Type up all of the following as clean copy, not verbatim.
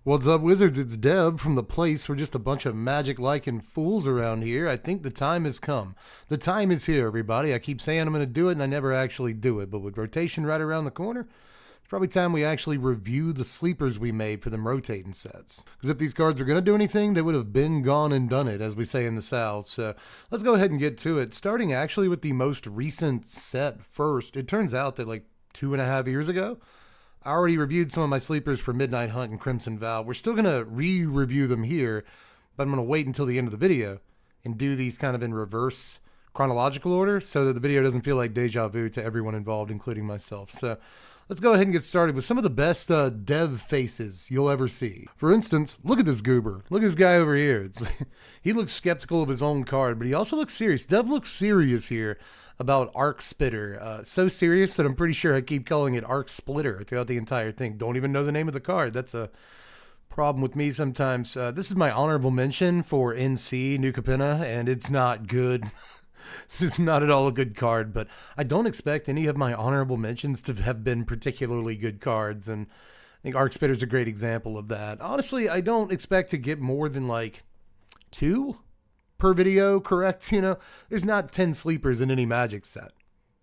What's up, wizards? It's Dev from the place where just a bunch of magic-liking fools around here. I think the time has come. The time is here, everybody. I keep saying I'm going to do it, and I never actually do it. But with rotation right around the corner, it's probably time we actually review the sleepers we made for them rotating sets. Because if these cards were going to do anything, they would have been gone and done it, as we say in the South. So let's go ahead and get to it. Starting actually with the most recent set first. It turns out that like 2.5 years ago, I already reviewed some of my sleepers for Midnight Hunt and Crimson Vow. We're still going to re-review them here, but I'm going to wait until the end of the video and do these kind of in reverse chronological order so that the video doesn't feel like deja vu to everyone involved, including myself. So let's go ahead and get started with some of the best dev faces you'll ever see. For instance, look at this goober. Look at this guy over here. He looks skeptical of his own card, but he also looks serious. Dev looks serious here about Arc Spitter. So serious that I'm pretty sure I keep calling it Arc Splitter throughout the entire thing. Don't even know the name of the card. That's a problem with me sometimes. This is my honorable mention for NC New Capenna, and it's not good. This is not at all a good card, but I don't expect any of my honorable mentions to have been particularly good cards, and I think Arc Spitter's a great example of that. Honestly, I don't expect to get more than like 2 per video, correct? There's not 10 sleepers in any Magic set.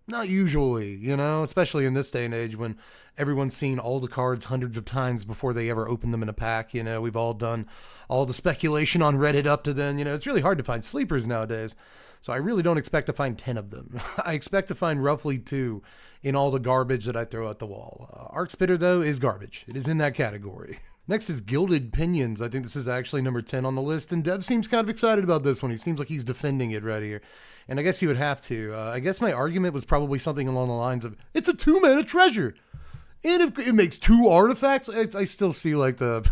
Not usually, especially in this day and age when everyone's seen all the cards hundreds of times before they ever open them in a pack. We've all done all the speculation on Reddit up to then. It's really hard to find sleepers nowadays. So I really don't expect to find 10 of them. I expect to find roughly 2 in all the garbage that I throw at the wall. Arc Spitter, though, is garbage. It is in that category. Next is Gilded Pinions. I think this is actually number 10 on the list, and Dev seems kind of excited about this one. He seems like he's defending it right here. And I guess he would have to. I guess my argument was probably something along the lines of, it's a 2-mana treasure, and it makes 2 artifacts. I still see like the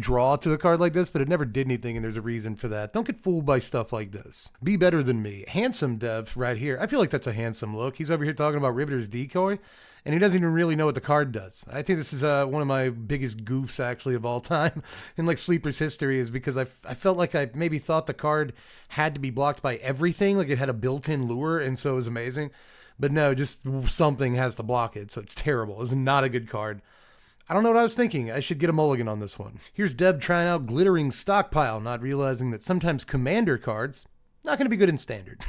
draw to a card like this, but it never did anything, and there's a reason for that. Don't get fooled by stuff like this. Be better than me. Handsome Dev right here. I feel like that's a handsome look. He's over here talking about Riveter's Decoy, and he doesn't even really know what the card does. I think this is one of my biggest goofs, actually, of all time in like Sleeper's history, is because I felt like I maybe thought the card had to be blocked by everything, like it had a built-in lure, and so it was amazing. But no, just something has to block it, so it's terrible. It's not a good card. I don't know what I was thinking. I should get a mulligan on this one. Here's Deb trying out Glittering Stockpile, not realizing that sometimes Commander cards not going to be good in Standard.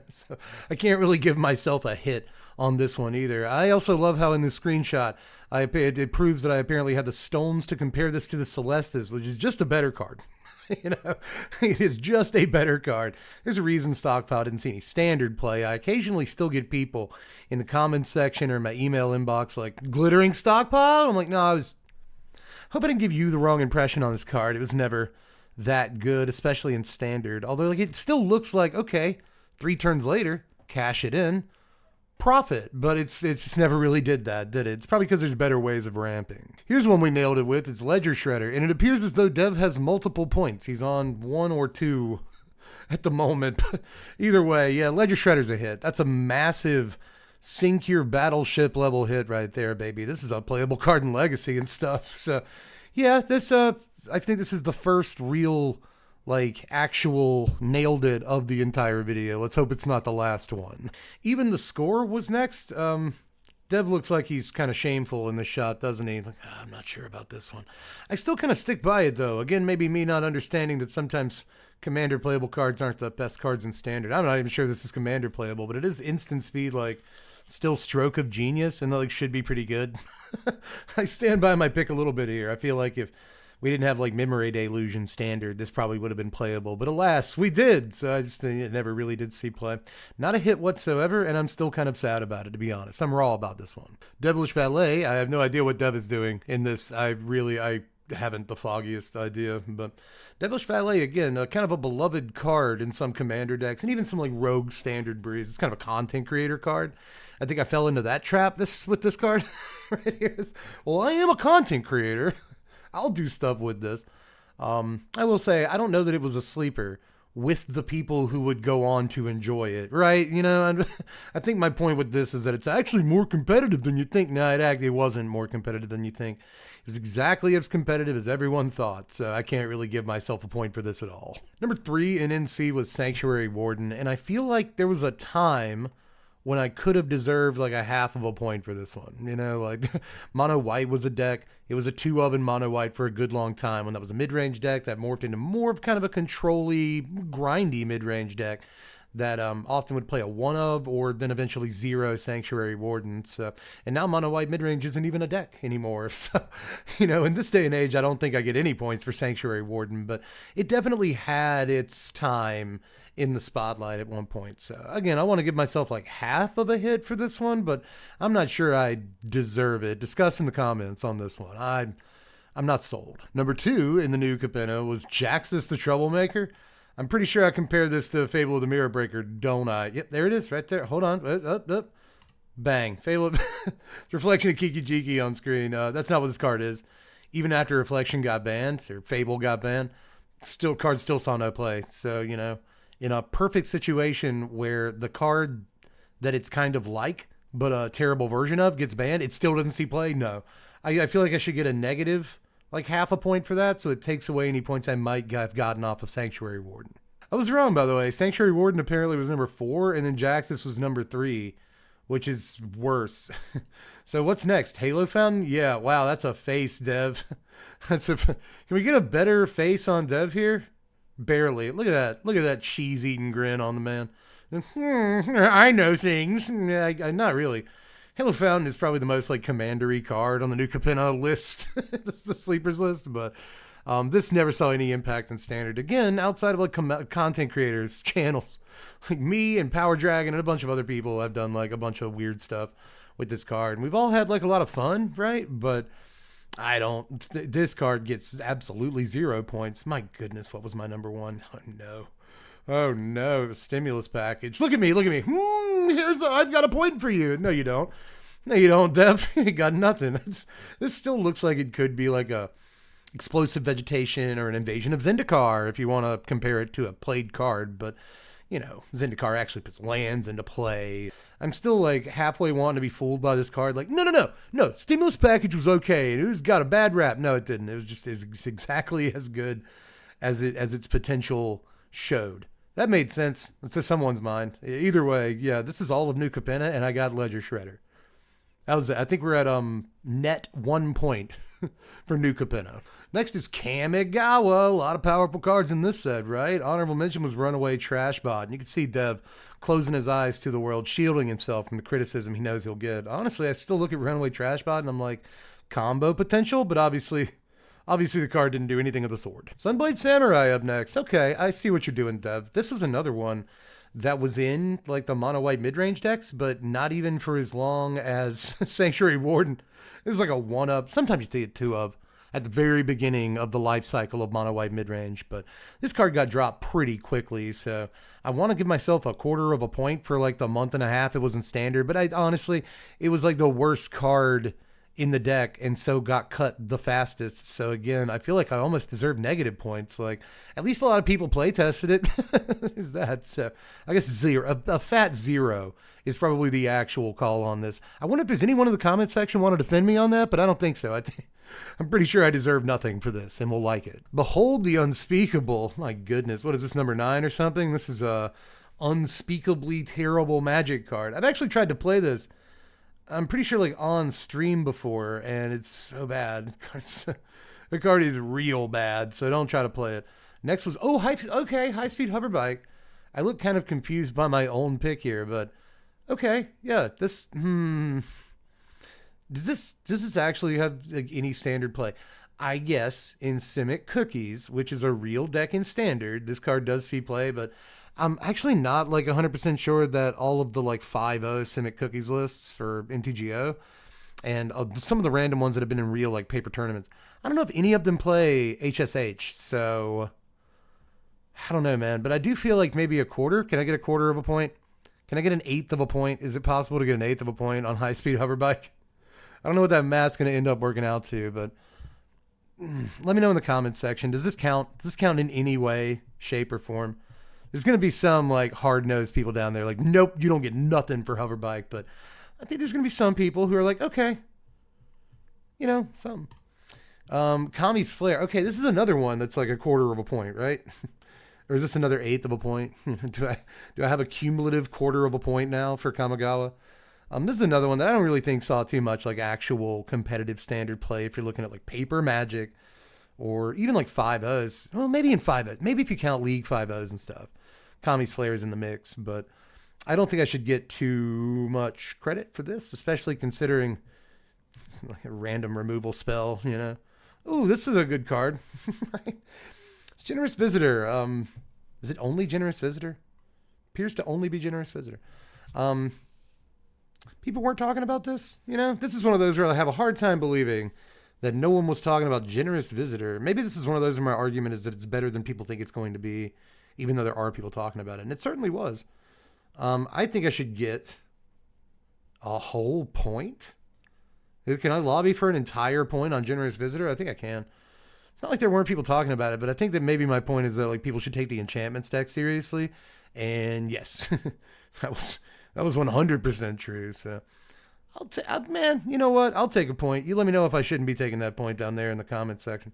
So I can't really give myself a hit on this one either. I also love how in this screenshot, it proves that I apparently had the stones to compare this to the Celestis, which is just a better card. It is just a better card. There's a reason Stockpile didn't see any Standard play. I occasionally still get people in the comments section or in my email inbox like, Glittering Stockpile? I'm like, no, hope I didn't give you the wrong impression on this card. It was never that good, especially in Standard. Although like it still looks like, okay, 3 turns later, cash it in, profit, but it's just never really did that, did it? It's probably because there's better ways of ramping. Here's one we nailed it with. It's Ledger Shredder, and it appears as though Dev has multiple points. He's on 1 or 2 at the moment. But either way, yeah, Ledger Shredder's a hit. That's a massive sink your battleship level hit right there, baby. This is a playable card in Legacy and stuff. So yeah, this I think this is the first real like actual nailed it of the entire video. Let's hope it's not the last one. Even the Score was next. Dev looks like he's kind of shameful in the shot, doesn't he? Like, I'm not sure about this one. I still kind of stick by it though. Again, maybe me not understanding that sometimes Commander playable cards aren't the best cards in Standard. I'm not even sure this is Commander playable, but it is instant speed, like still Stroke of Genius, and that like should be pretty good. I stand by my pick a little bit here. I feel like if we didn't have like Memory Delusion Standard, this probably would have been playable, but alas, we did. So I just think it never really did see play. Not a hit whatsoever, and I'm still kind of sad about it, to be honest. I'm raw about this one. Devilish Valet, I have no idea what Dev is doing in this. I haven't the foggiest idea, but Devilish Valet, again, kind of a beloved card in some Commander decks, and even some like Rogue Standard Breeze. It's kind of a content creator card. I think I fell into that trap with this card right here. Well, I am a content creator. I'll do stuff with this. I will say, I don't know that it was a sleeper with the people who would go on to enjoy it, right? I think my point with this is that it's actually more competitive than you think. No, it wasn't more competitive than you think. It was exactly as competitive as everyone thought, so I can't really give myself a point for this at all. Number 3 in NC was Sanctuary Warden, and I feel like there was a time when I could have deserved like a half of a point for this one. You know, like Mono White was a deck. It was a 2 of in Mono White for a good long time when that was a mid-range deck that morphed into more of kind of a control-y, grindy mid-range deck that often would play a 1 of or then eventually 0 Sanctuary Wardens. And now Mono White midrange isn't even a deck anymore. So, you know, in this day and age, I don't think I get any points for Sanctuary Warden, but it definitely had its time in the spotlight at one point. So, again, I want to give myself like half of a hit for this one, but I'm not sure I deserve it. Discuss in the comments on this one. I'm not sold. Number 2 in the new Capenna was Jaxus the Troublemaker. I'm pretty sure I compared this to Fable of the Mirror Breaker, don't I? Yep, there it is, right there. Hold on. Up. Bang. Fable of... Reflection of Kiki Jiki on screen. That's not what this card is. Even after Reflection got banned, or Fable got banned, card still saw no play. So, you know, in a perfect situation where the card that it's kind of like, but a terrible version of, gets banned, it still doesn't see play? No. I feel like I should get a negative like half a point for that, so it takes away any points I might have gotten off of Sanctuary Warden. I was wrong, by the way. Sanctuary Warden apparently was number 4, and then Jaxus was number 3, which is worse. So what's next? Halo Fountain? Yeah, wow, that's a face, Dev. Can we get a better face on Dev here? Barely. Look at that. Look at that cheese-eating grin on the man. I know things. Not really. Halo Fountain is probably the most like commandery card on the new Capenna list, the sleepers list, but this never saw any impact in standard. Again, outside of like content creators, channels, like me and Power Dragon and a bunch of other people have done like a bunch of weird stuff with this card. And we've all had like a lot of fun, right? But I don't, this card gets absolutely 0 points. My goodness, what was my number 1? Oh no, stimulus package. Look at me. I've got a point for you. No, you don't. Dev. You got nothing. This still looks like it could be like a explosive vegetation or an invasion of Zendikar if you want to compare it to a played card. But, you know, Zendikar actually puts lands into play. I'm still like halfway wanting to be fooled by this card. Like, no. Stimulus package was okay. It was got a bad rap. No, it didn't. It was exactly as good as its potential showed. That made sense. It's to someone's mind. Either way, yeah, this is all of New Capenna, and I got Ledger Shredder. That was it. I think we're at net 1 point for New Capenna. Next is Kamigawa. A lot of powerful cards in this set, right? Honorable mention was Runaway Trashbot. And you can see Dev closing his eyes to the world, shielding himself from the criticism he knows he'll get. Honestly, I still look at Runaway Trashbot, and I'm like, combo potential, but obviously the card didn't do anything of the sort. Sunblade Samurai up next. Okay, I see what you're doing, Dev. This was another one that was in like the mono white mid-range decks, but not even for as long as Sanctuary Warden. It was like a 1-up. Sometimes you see it 2 of at the very beginning of the life cycle of mono white mid-range, but this card got dropped pretty quickly, so I want to give myself a 1/4 of a point for like the month and a half it was in standard, but it was like the worst card in the deck and so got cut the fastest. So again, I feel like I almost deserve negative points. Like at least a lot of people play tested it. There's that. So I guess 0, a fat 0 is probably the actual call on this. I wonder if there's anyone in the comment section want to defend me on that, but I don't think so. I'm pretty sure I deserve nothing for this and will like it. Behold the Unspeakable. My goodness. What is this, number 9 or something? This is a unspeakably terrible Magic card. I've actually tried to play this, I'm pretty sure like on stream before, and it's so bad. The card is real bad, so don't try to play it. Next was, High Speed Hover Bike. I look kind of confused by my own pick here, but okay, yeah, this, does this actually have like any standard play? I guess in Simic Cookies, which is a real deck in standard, this card does see play, but I'm actually not like 100% sure that all of the like 5-0 Simic Cookies lists for MTGO and some of the random ones that have been in real like paper tournaments, I don't know if any of them play HSH. So I don't know, man, but I do feel like maybe a 1/4. Can I get a 1/4 of a point? Can I get an 1/8 of a point? Is it possible to get an 1/8 of a point on High Speed Hover Bike? I don't know what that math's going to end up working out to, but let me know in the comments section. Does this count? Does this count in any way, shape, or form? There's going to be some like hard-nosed people down there like, nope, you don't get nothing for Hover Bike. But I think there's going to be some people who are like, okay, you know, something. Kami's Flare. Okay, this is another one that's like a 1/4 of a point, right? Or is this another eighth of a point? do I have a cumulative quarter of a point now for Kamigawa? This is another one that I don't really think saw too much like actual competitive standard play. If you're looking at like paper Magic or even like 5-0s, well, maybe in 5-0s, maybe if you count League 5-0s and stuff, Kami's Flair is in the mix. But I don't think I should get too much credit for this, especially considering it's like a random removal spell. Ooh, this is a good card. Right? It's Generous Visitor. Is it only Generous Visitor? Appears to only be Generous Visitor. People weren't talking about this. This is one of those where I have a hard time believing that no one was talking about Generous Visitor. Maybe this is one of those where my argument is that it's better than people think it's going to be, even though there are people talking about it. And it certainly was. I think I should get a whole point. Can I lobby for an entire point on Generous Visitor? I think I can. It's not like there weren't people talking about it, but I think that maybe my point is that like people should take the enchantments deck seriously. And yes, that was 100% true. So man, you know what? I'll take a point. You let me know if I shouldn't be taking that point down there in the comment section.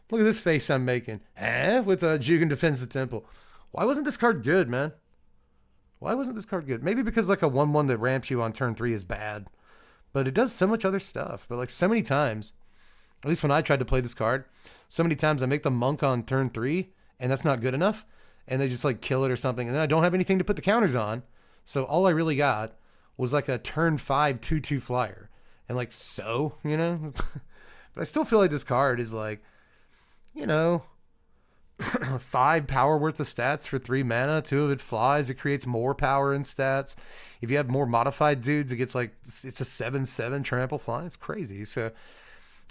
Look at this face I'm making. With Jugan Defends the Temple. Why wasn't this card good, man? Why wasn't this card good? Maybe because like a 1/1 that ramps you on turn 3 is bad. But it does so much other stuff. But like so many times, at least when I tried to play this card, so many times I make the monk on turn 3 and that's not good enough. And they just like kill it or something. And then I don't have anything to put the counters on. So all I really got was like a turn 5 2/2 flyer. And like so, But I still feel like this card is like, 5 power worth of stats for 3 mana. 2 of it flies. It creates more power in stats. If you have more modified dudes, it's a 7/7 trample fly. It's crazy. So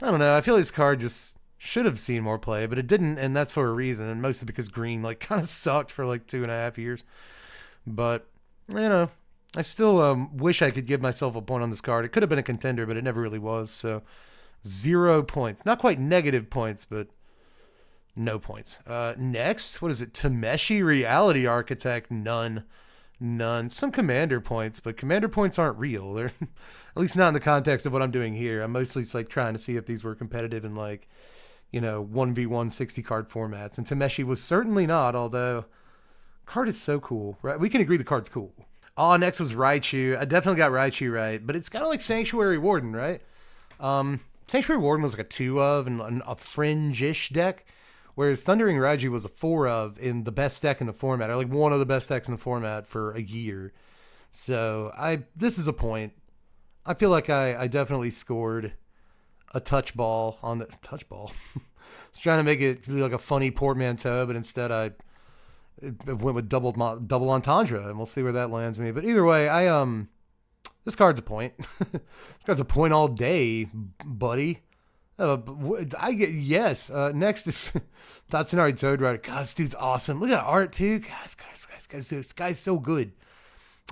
I don't know. I feel like this card just should have seen more play, but it didn't, and that's for a reason. And mostly because green like kind of sucked for like 2.5 years. But I still wish I could give myself a point on this card. It could have been a contender, but it never really was. So 0 points. Not quite negative points, but no points. Next, what is it? Tameshi Reality Architect. None. Some commander points, but commander points aren't real. They're at least not in the context of what I'm doing here. I'm mostly like trying to see if these were competitive in like, 1v1 60 card formats. And Tameshi was certainly not, although card is so cool, right? We can agree the card's cool. Oh, next was Raichu. I definitely got Raichu right, but it's kind of like Sanctuary Warden, right? Sanctuary Warden was like a 2 of and a fringe-ish deck, whereas Thundering Raichu was a 4 of in the best deck in the format, or like one of the best decks in the format for a year. So this is a point. I feel like I definitely scored a touch ball on the touch ball. I was trying to make it be like a funny portmanteau, but instead I went with double entendre, and we'll see where that lands me. But either way, this card's a point. This card's a point all day, buddy. I get yes. Next is Tatsunari Toad Rider. God, this dude's awesome. Look at that art too, guys. This guy's so good.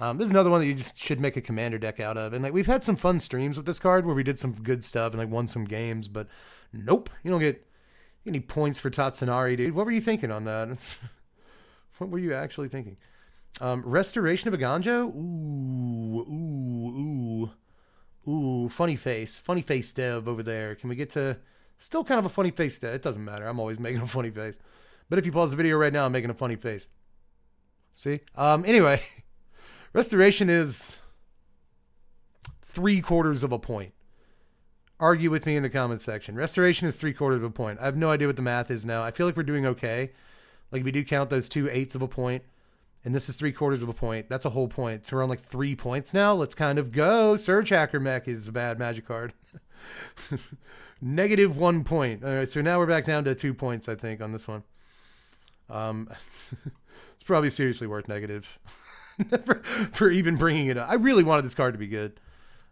This is another one that you just should make a commander deck out of. And like we've had some fun streams with this card where we did some good stuff and like won some games, but nope, you don't get any points for Tatsunari, dude. What were you thinking on that? What were you actually thinking? Restoration of a Ganjo? Ooh, funny face dev over there. Can we get to still kind of a funny face dev? It doesn't matter. I'm always making a funny face. But if you pause the video right now, I'm making a funny face. See? Anyway, restoration is 3/4 of a point. Argue with me in the comments section. Restoration is 3/4 of a point. I have no idea what the math is now. I feel like we're doing okay. Like we do count those 2 8s of a point. And this is 3/4 of a point. That's a whole point. So we're on like 3 points now. Let's kind of go. Surge Hacker Mech is a bad magic card. -1 point. All right, so now we're back down to 2 points, I think, on this one. It's probably seriously worth negative for even bringing it up. I really wanted this card to be good.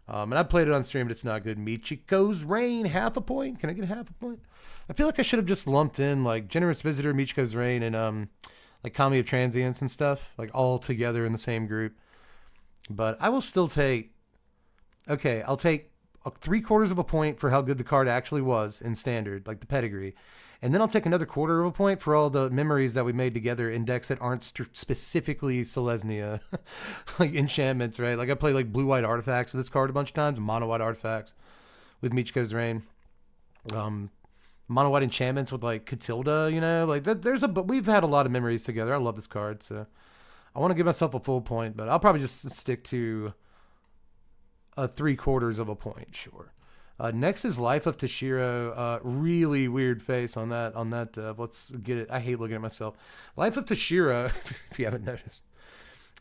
And I played it on stream, but it's not good. Michiko's Reign, 1/2 point. Can I get 1/2 point? I feel like I should have just lumped in like Generous Visitor, Michiko's Reign, and like Kami of Transience and stuff, like all together in the same group. But I will still take, okay, I'll take 3/4 of a point for how good the card actually was in standard, like the pedigree. And then I'll take another 1/4 of a point for all the memories that we made together in decks that aren't specifically Selesnya, like enchantments, right? Like I played like blue-white artifacts with this card a bunch of times, mono-white artifacts with Michiko's Reign. mono white enchantments with like Catilda, you know, like that. But we've had a lot of memories together. I love this card, so I want to give myself a full point, but I'll probably just stick to a 3/4 of a point, sure. Next is Life of Toshiro. Really weird face on that. Let's get it. I hate looking at myself. Life of Toshiro. If you haven't noticed,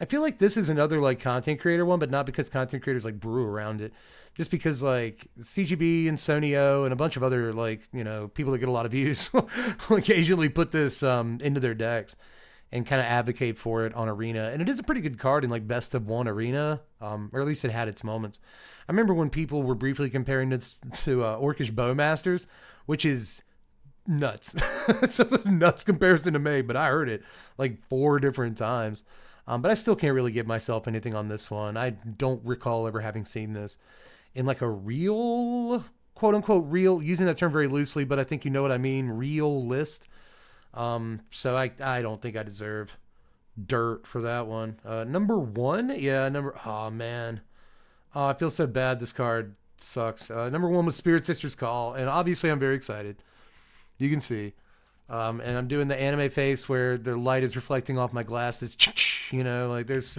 I feel like this is another like content creator one, but not because content creators like brew around it. Just because like CGB and Sonyo and a bunch of other like people that get a lot of views will occasionally put this into their decks and kind of advocate for it on Arena. And it is a pretty good card in like best of one Arena, or at least it had its moments. I remember when people were briefly comparing this to Orcish Bowmasters, which is nuts. It's a nuts comparison to me, but I heard it like 4 different times. But I still can't really give myself anything on this one. I don't recall ever having seen this in like a real, quote unquote, real, using that term very loosely, but I think you know what I mean, real list. So I don't think I deserve dirt for that one. Number 1, yeah, oh man. Oh, I feel so bad. This card sucks. Number 1 was Spirit Sister's Call, and obviously I'm very excited. You can see. And I'm doing the anime face where the light is reflecting off my glasses. Like there's,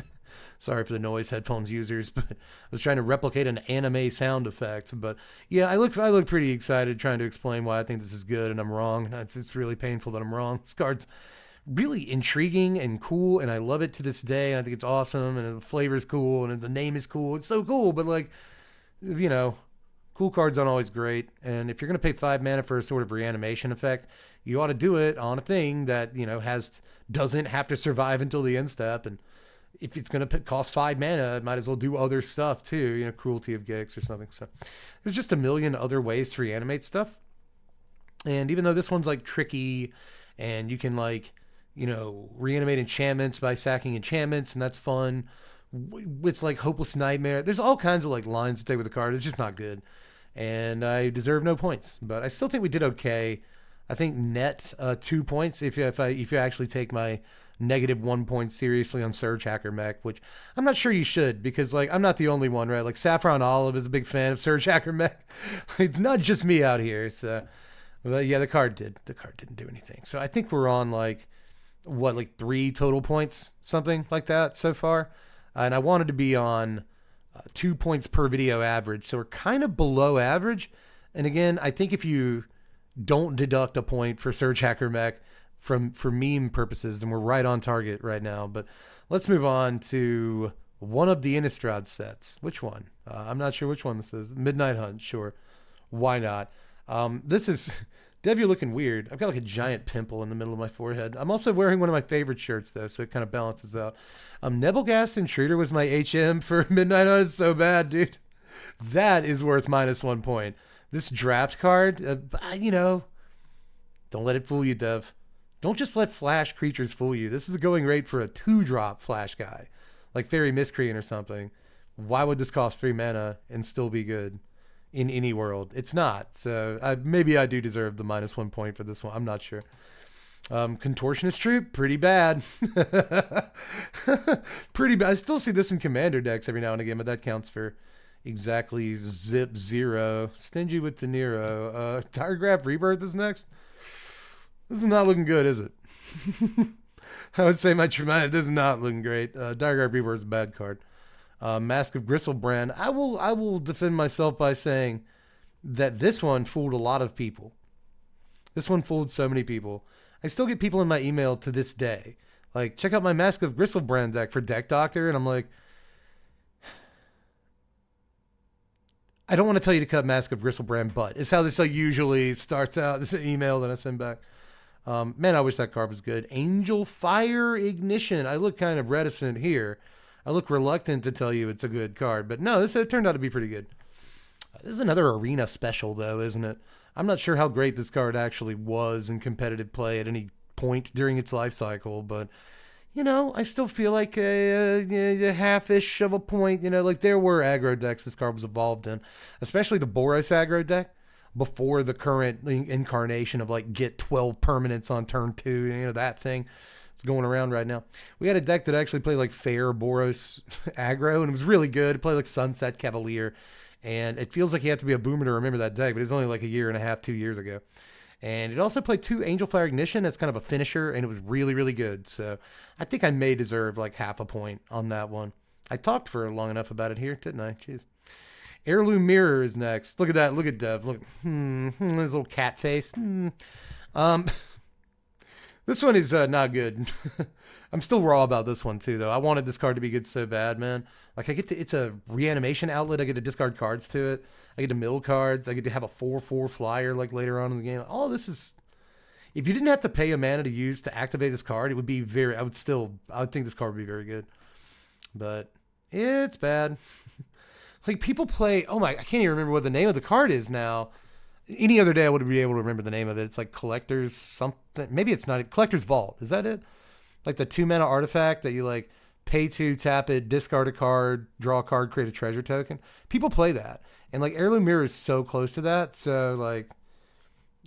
sorry for the noise, headphones users, but I was trying to replicate an anime sound effect. But yeah, I look pretty excited trying to explain why I think this is good and I'm wrong. It's really painful that I'm wrong. This card's really intriguing and cool, and I love it to this day. I think it's awesome, and the flavor's cool, and the name is cool. It's so cool, but like, cool cards aren't always great. And if you're going to pay 5 mana for a sort of reanimation effect, you ought to do it on a thing that, doesn't have to survive until the end step. And if it's going to cost 5 mana, it might as well do other stuff too, Cruelty of Gix or something. So there's just a million other ways to reanimate stuff. And even though this one's like tricky and you can like, reanimate enchantments by sacking enchantments, and that's fun with like Hopeless Nightmare. There's all kinds of like lines to take with the card. It's just not good. And I deserve no points, but I still think we did okay. I think net 2 points if you actually take my -1 point seriously on Surge Hacker Mech, which I'm not sure you should, because like I'm not the only one, right? Like Saffron Olive is a big fan of Surge Hacker Mech. It's not just me out here. So, but yeah, the card didn't do anything. So I think we're on like 3 total points, something like that so far. And I wanted to be on 2 points per video average. So we're kind of below average. And again, I think if you don't deduct a point for Surge Hacker Mech for meme purposes, then we're right on target right now. But let's move on to one of the Innistrad sets. Which one? I'm not sure which one this is. Midnight Hunt, sure. Why not? This is... Dev, you're looking weird. I've got like a giant pimple in the middle of my forehead. I'm also wearing one of my favorite shirts, though, so it kind of balances out. Nebelgast Intruder was my HM for Midnight Hunt. It's so bad, dude. That is worth -1 point. This draft card, don't let it fool you, Dev. Don't just let flash creatures fool you. This is the going rate for a 2-drop flash guy, like Fairy Miscreant or something. Why would this cost 3 mana and still be good? In any world, it's not. So maybe I do deserve the -1 point for this one. I'm not sure. Contortionist Troop, pretty bad. Pretty bad. I still see this in commander decks every now and again, but that counts for exactly 0. Stingy with De Niro. Diregraph Rebirth is next. This is not looking good, is it? I would say this is not looking great. Diregraph Rebirth is a bad card. Mask of Gristlebrand. I will defend myself by saying that this one fooled a lot of people. This one fooled so many people. I still get people in my email to this day, like, check out my Mask of Gristlebrand deck for Deck Doctor, and I'm like, I don't want to tell you to cut Mask of Gristlebrand, but it's how this like usually starts out. This is an email that I send back. Man, I wish that card was good. Angel Fire Ignition. I look kind of reticent here. I look reluctant to tell you it's a good card, but no, it turned out to be pretty good. This is another arena special, though, isn't it? I'm not sure how great this card actually was in competitive play at any point during its life cycle, but, I still feel like a half-ish of a point. Like there were aggro decks this card was evolved in, especially the Boros aggro deck before the current incarnation of, like, get 12 permanents on turn 2, that thing. It's going around right now. We had a deck that actually played like fair Boros aggro, and it was really good. It played like Sunset Cavalier, and it feels like you have to be a boomer to remember that deck, but it's only like a year and a half, 2 years ago. And it also played 2 Angel Fire Ignition as kind of a finisher, and it was really, really good. So I think I may deserve like half a point on that one. I talked for long enough about it here, didn't I? Jeez. Heirloom Mirror is next. Look at that. Look at Dev. Look, his little cat face. This one is not good. I'm still raw about this one too, though. I wanted this card to be good so bad, man. Like it's a reanimation outlet. I get to discard cards to it. I get to mill cards. I get to have a 4/4 flyer like later on in the game. All this is, if you didn't have to pay a mana to use to activate this card, it would be very. I would think this card would be very good, but it's bad. Like people play. Oh my! I can't even remember what the name of the card is now. Any other day I would be able to remember the name of it. It's like Collector's something. Maybe it's not. Collector's Vault. Is that it? Like the 2 mana artifact that you like pay to, tap it, discard a card, draw a card, create a treasure token. People play that. And like Heirloom Mirror is so close to that. So like,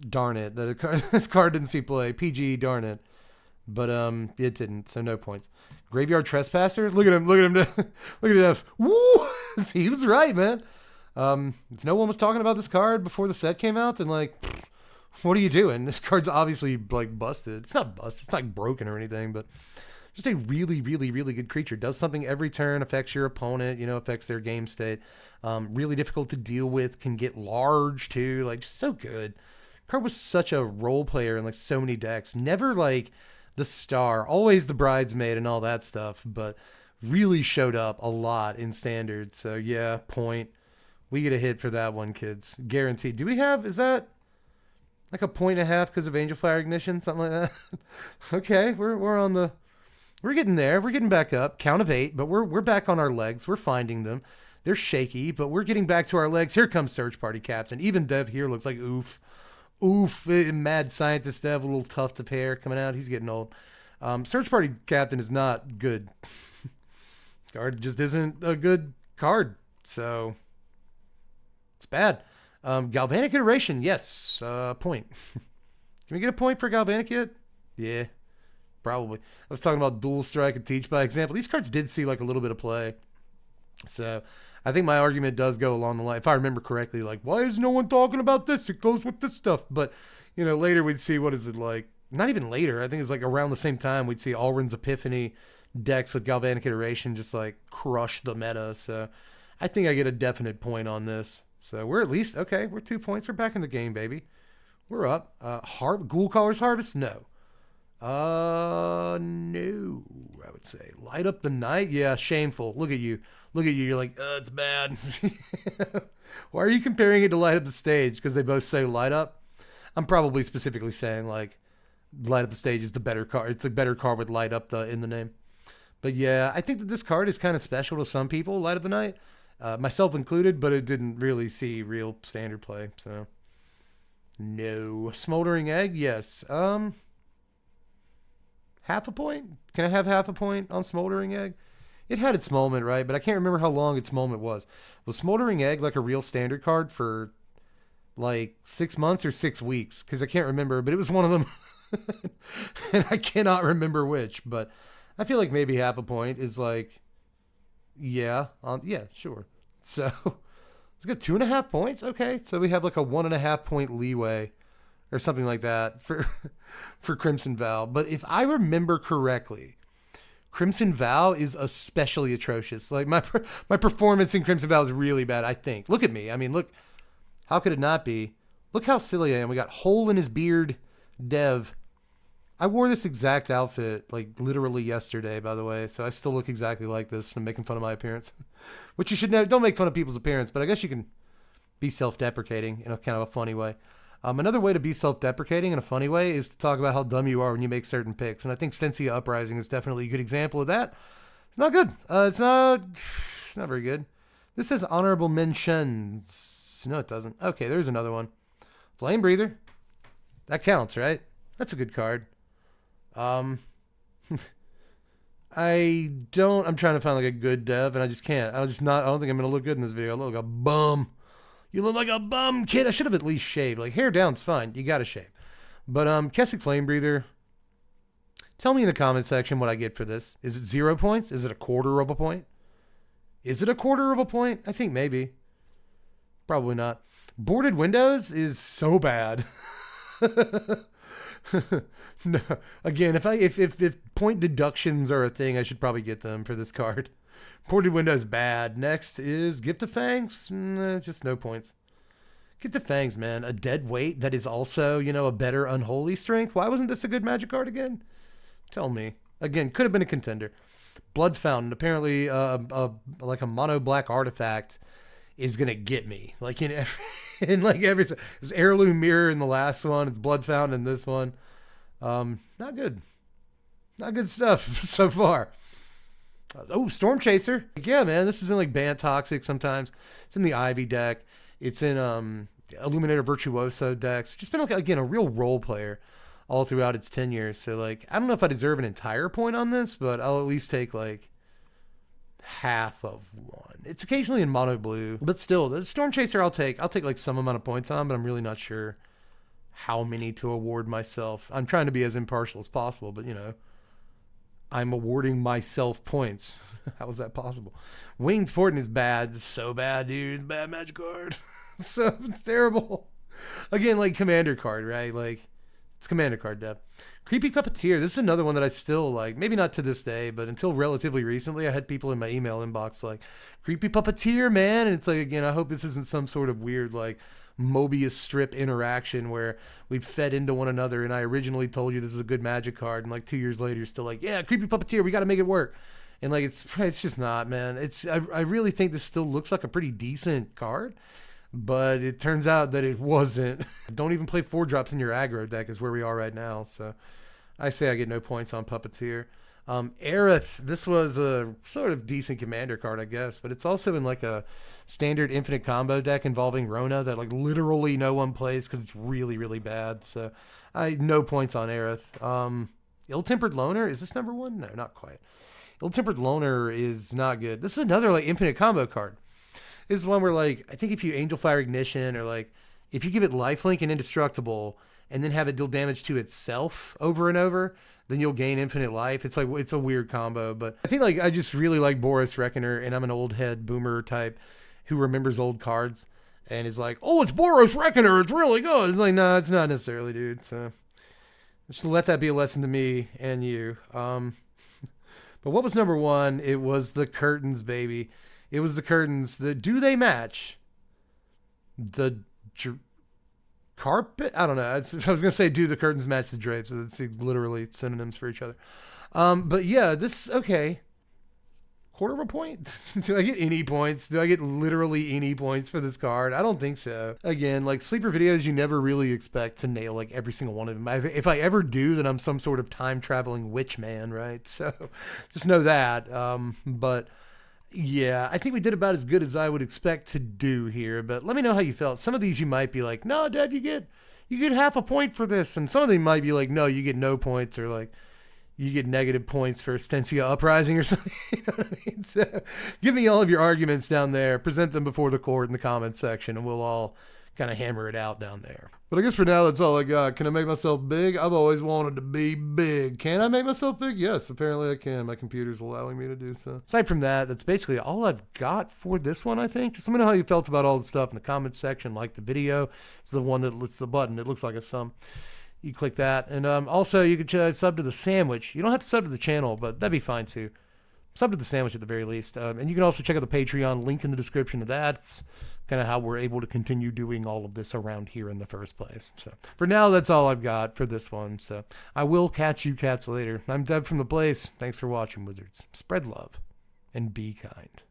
darn it. This card didn't see play. PG, darn it. But it didn't. So no points. Graveyard Trespasser. Look at him. Look at him. Look at that. Woo! He was right, man. If no one was talking about this card before the set came out, then like, what are you doing? This card's obviously like busted. It's not busted. It's not broken or anything, but just a really, really, really good creature. Does something every turn, affects your opponent, affects their game state. Really difficult to deal with, can get large too. Like, just so good. Card was such a role player in like so many decks. Never like the star, always the bridesmaid and all that stuff, but really showed up a lot in standard. So yeah, point. We get a hit for that one, kids. Guaranteed. Is that like a 1.5 because of Angel Fire Ignition? Something like that? Okay, we're getting there. We're getting back up. Count of 8, but we're back on our legs. We're finding them. They're shaky, but we're getting back to our legs. Here comes Search Party Captain. Even Dev here looks like oof. Oof. Mad Scientist Dev, a little tough to pair coming out. He's getting old. Search Party Captain is not good. Card just isn't a good card. So it's bad. Galvanic Iteration, yes. Point. Can we get a point for Galvanic yet? Yeah, probably. I was talking about Dual Strike and Teach by example. These cards did see like a little bit of play. So I think my argument does go along the line. If I remember correctly, like, why is no one talking about this? It goes with this stuff. But, later we'd see, what is it like? Not even later. I think it's like around the same time we'd see Alrund's Epiphany decks with Galvanic Iteration just like crush the meta. So I think I get a definite point on this. So we're at least, okay, we're 2 points. We're back in the game, baby. We're up. Ghoul Caller's Harvest? No. No, I would say. Light Up the Night? Yeah, shameful. Look at you. Look at you. You're like, it's bad. Why are you comparing it to Light Up the Stage? Because they both say light up? I'm probably specifically saying, like, Light Up the Stage is the better card. It's the better card with light up in the name. But yeah, I think that this card is kind of special to some people, Light Up the Night. Myself included, but it didn't really see real standard play, so no. Smoldering Egg, yes. Half a point? Can I have half a point on Smoldering Egg? It had its moment, right? But I can't remember how long its moment was. Was Smoldering Egg like a real standard card for like 6 months or 6 weeks? Because I can't remember, but it was one of them. And I cannot remember which, but I feel like maybe half a point is like, yeah, sure. So let's get 2.5 points. Okay, so we have like a 1.5 point leeway or something like that for Crimson Vow. But if I remember correctly, Crimson Vow is especially atrocious. Like my performance in Crimson Vow is really bad, I think. Look at me. I mean, look, how could it not be? Look how silly I am. We got Hole in His Beard Dev. I wore this exact outfit like literally yesterday, by the way, so I still look exactly like this. I'm making fun of my appearance, which you should never. Don't make fun of people's appearance, but I guess you can be self-deprecating in a kind of a funny way. Another way to be self-deprecating in a funny way is to talk about how dumb you are when you make certain picks, and I think Stensia Uprising is definitely a good example of that. It's not good. It's not very good. This says honorable mentions. No, it doesn't. Okay, there's another one. Flame Breather. That counts, right? That's a good card. I'm trying to find like a good dev and I just can't. I don't think I'm going to look good in this video. I look like a bum. You look like a bum, kid. I should have at least shaved. Like, hair down's fine. You got to shave. But, Kessig Flame Breather. Tell me in the comment section what I get for this. Is it 0 points? Is it 1/4 of a point? Is it 1/4 of a point? I think maybe. Probably not. Boarded Windows is so bad. No, again, if point deductions are a thing, I should probably get them for this card. Ported window is bad. Next is Gift of Fangs. Just no points. Gift of Fangs, man. A dead weight that is also, you know, a better unholy strength. Why wasn't this a good Magic card again? Tell me. Again, could have been a contender. Blood Fountain. Apparently, like a mono black artifact is gonna get me. Like every there's Heirloom Mirror in the last one. It's Blood Fountain in this one. Not good. Not good stuff so far. Oh, Storm Chaser. Yeah, man, this is in like Bant Toxic sometimes. It's in the Ivy deck. It's in Illuminator Virtuoso decks. Just been like, again, a real role player all throughout its tenure. So like, I don't know if I deserve an entire point on this, but I'll at least take like half of one. It's occasionally in mono blue, but still, the Storm Chaser I'll take like some amount of points on, but I'm really not sure how many to award myself. I'm trying to be as impartial as possible, but you know, I'm awarding myself points. How is that possible? Winged Fortin is bad. It's so bad, dude. It's a bad Magic card. So it's terrible. Again, like Commander card, right? Like, it's Commander card depth. Creepy Puppeteer. This is another one that I still like. Maybe not to this day, but until relatively recently, I had people in my email inbox like, Creepy Puppeteer, man. And it's like, again, I hope this isn't some sort of weird, like, Mobius strip interaction where we fed into one another and I originally told you this is a good Magic card and like 2 years later you're still like, yeah, Creepy Puppeteer, we got to make it work. And like it's just not, man. I really think this still looks like a pretty decent card, but it turns out that it wasn't. Don't even play 4-drops in your aggro deck is where we are right now. So I say I get no points on Puppeteer. Aerith, this was a sort of decent Commander card, I guess, but it's also in like a standard infinite combo deck involving Rona that like literally no one plays because it's really, really bad. So no points on Aerith. Ill-Tempered Loner, is this number one? No, not quite. Ill-Tempered Loner is not good. This is another like infinite combo card. This is one where like, I think if you Angel Fire Ignition or like, if you give it lifelink and indestructible and then have it deal damage to itself over and over, then you'll gain infinite life. It's like, it's a weird combo, but I think like, I just really like Boris Reckoner and I'm an old head boomer type who remembers old cards and is like, oh, it's Boros Reckoner. It's really good. It's like, no, it's not necessarily, dude. So just let that be a lesson to me and you. But what was number one? It was the curtains, baby. It was the curtains. Do they match the carpet? I don't know. I was going to say, do the curtains match the drapes? So it's literally synonyms for each other. But yeah, this, okay. Quarter of a point? Do I get any points? Do I get literally any points for this card? I don't think so. Again, like sleeper videos, you never really expect to nail like every single one of them. If I ever do, then I'm some sort of time traveling witch man, right? So just know that. But yeah, I think we did about as good as I would expect to do here, but let me know how you felt. Some of these you might be like, no, Dad, you get half a point for this. And some of them might be like, no, you get no points, or like, you get negative points for Stensia Uprising or something. You know what I mean? So give me all of your arguments down there. Present them before the court in the comments section, and we'll all kind of hammer it out down there. But I guess for now, that's all I got. Can I make myself big? I've always wanted to be big. Can I make myself big? Yes, apparently I can. My computer's allowing me to do so. Aside from that, that's basically all I've got for this one, I think. Just let me know how you felt about all the stuff in the comments section. Like the video. It's the one that it's the button. It looks like a thumb. You click that. And also, you can sub to the sandwich. You don't have to sub to the channel, but that'd be fine too. Sub to the sandwich at the very least. And you can also check out the Patreon, link in the description of that. It's kind of how we're able to continue doing all of this around here in the first place. So for now, that's all I've got for this one. So I will catch you cats later. I'm Deb from the place. Thanks for watching, Wizards. Spread love and be kind.